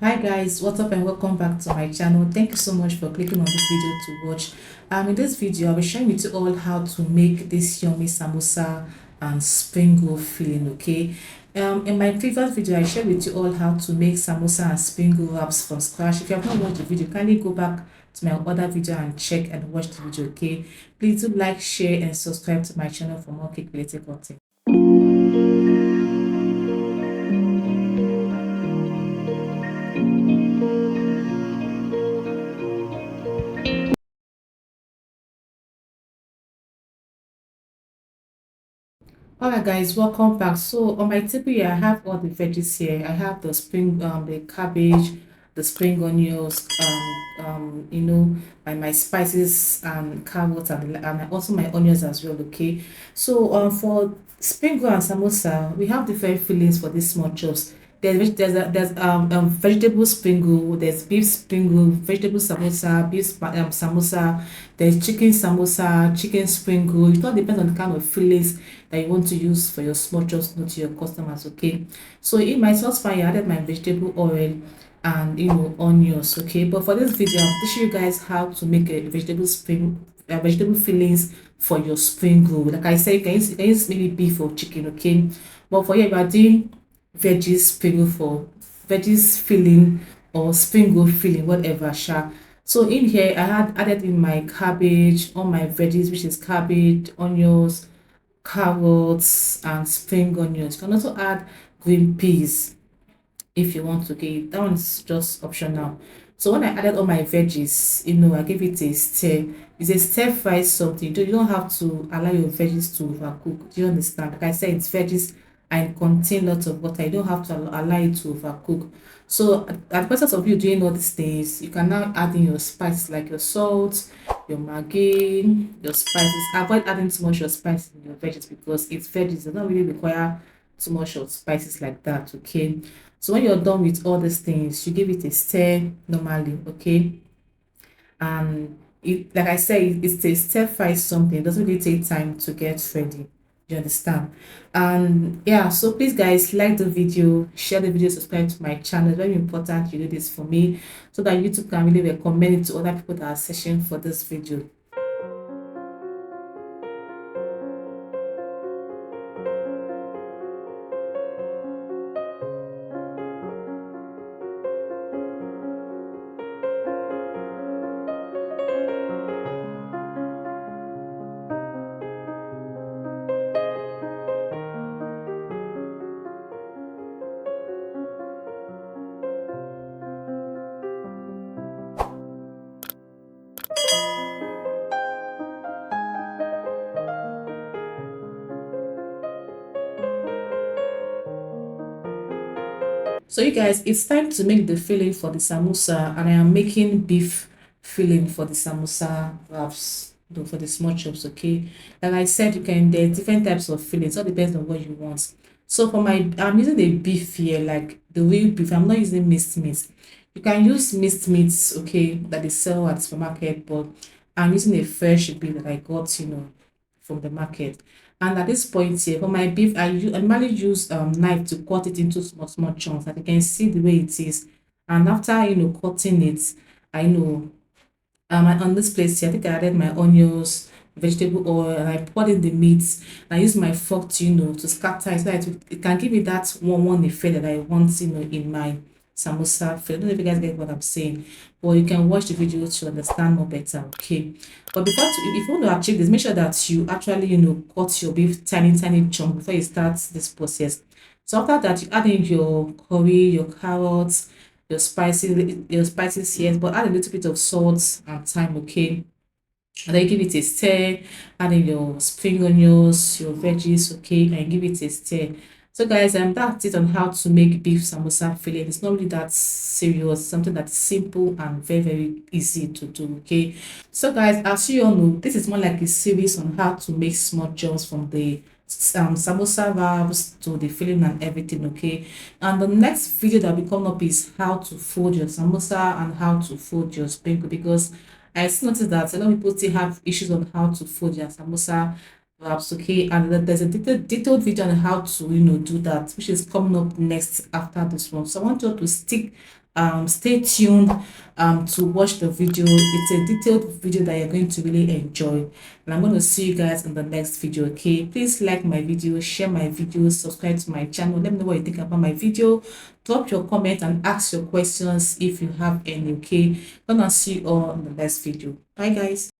Hi guys, what's up and welcome back to my channel. Thank you so much for clicking on this video to watch. In this video I'll be sharing with you all how to make this yummy samosa and spring roll filling. Okay, in my previous video I shared with you all how to make samosa and spring roll wraps from scratch. If you have not watched the video, kindly go back to my other video and check and watch the video. Okay, please do like, share and subscribe to my channel for more cake related content. Alright guys, welcome back. So on my table here I have all the veggies here. I have the cabbage, the spring onions, and my spices and carrots and also my onions as well. Okay, so for spring roll and samosa we have different fillings for these small chops. There's vegetable spring roll, there's beef spring roll, vegetable samosa, samosa, there's chicken samosa, chicken spring roll. It all depends on the kind of fillings that you want to use for your small chops to your customers. Okay, so in my saucepan I added my vegetable oil and onions. Okay, but for this video I'll teach you guys how to make a vegetable fillings for your spring roll. Like I said, you can use maybe beef or chicken. Okay, but for here we are doing veggies spring roll for veggies filling or spring roll filling, whatever sha. So in here I had added in my cabbage, all my veggies, which is cabbage, onions, carrots and spring onions. You can also add green peas if you want to. Okay, that one's just optional. So when I added all my veggies, I gave it a stir. It's a stir fry something. You don't have to allow your veggies to overcook. Do you understand? Like I said, it's veggies and contain lots of water. You don't have to allow it to overcook. So at the process of you doing all these things, you can now add in your spices like your salt, your Maggi, your spices. Avoid adding too much of spices in your veggies because it's veggies. They don't really require too much of spices like that. Okay. So when you're done with all these things, you give it a stir normally. Okay. And it, like I said, it's a stir fry something. It doesn't really take time to get ready. You understand? And yeah, so please guys, like the video, share the video, subscribe to my channel. It's very important you do this for me so that YouTube can really recommend it to other people that are searching for this video. So you guys, it's time to make the filling for the samosa, and I am making beef filling for the samosa wraps, though, for the small chops. Okay, like I said, there's different types of fillings. All depends on what you want. So for I'm using the beef here, like the real beef. I'm not using minced meat. You can use minced meats, okay, that they sell at the supermarket, but I'm using a fresh beef that I got, from the market. And at this point here, for my beef, I normally use knife to cut it into small small chunks. That you can see the way it is. And after cutting it, I know on this place here, I think I added my onions, vegetable oil, and I poured in the meat. And I use my fork to to scatter it so that it can give me that one effect that I want in my samosa filling. I don't know if you guys get what I'm saying, but you can watch the video to understand more better. Okay, but if you want to achieve this, make sure that you actually cut your beef tiny chunk before you start this process. So after that, you add in your curry, your carrots, your spices, yes, but add a little bit of salt and thyme. Okay, and then you give it a stir. Add in your spring onions, your veggies. Okay, and give it a stir. So guys, that's it on how to make beef samosa filling. It's not really that serious, something that's simple and very easy to do. Okay, so guys, as you all know, this is more like a series on how to make small jolls from the samosa wraps to the filling and everything. Okay, and the next video that will come up is how to fold your samosa and how to fold your sprinkle, because I still noticed that a lot of people still have issues on how to fold their samosa wraps. Okay, and then there's a detailed video on how to do that, which is coming up next after this one. So I want you to stick stay tuned to watch the video. It's a detailed video that you're going to really enjoy, and I'm going to see you guys in the next video. Okay, please like my video, share my video, subscribe to my channel. Let me know what you think about my video. Drop your comment and ask your questions if you have any. Okay, gonna see you all in the next video. Bye guys.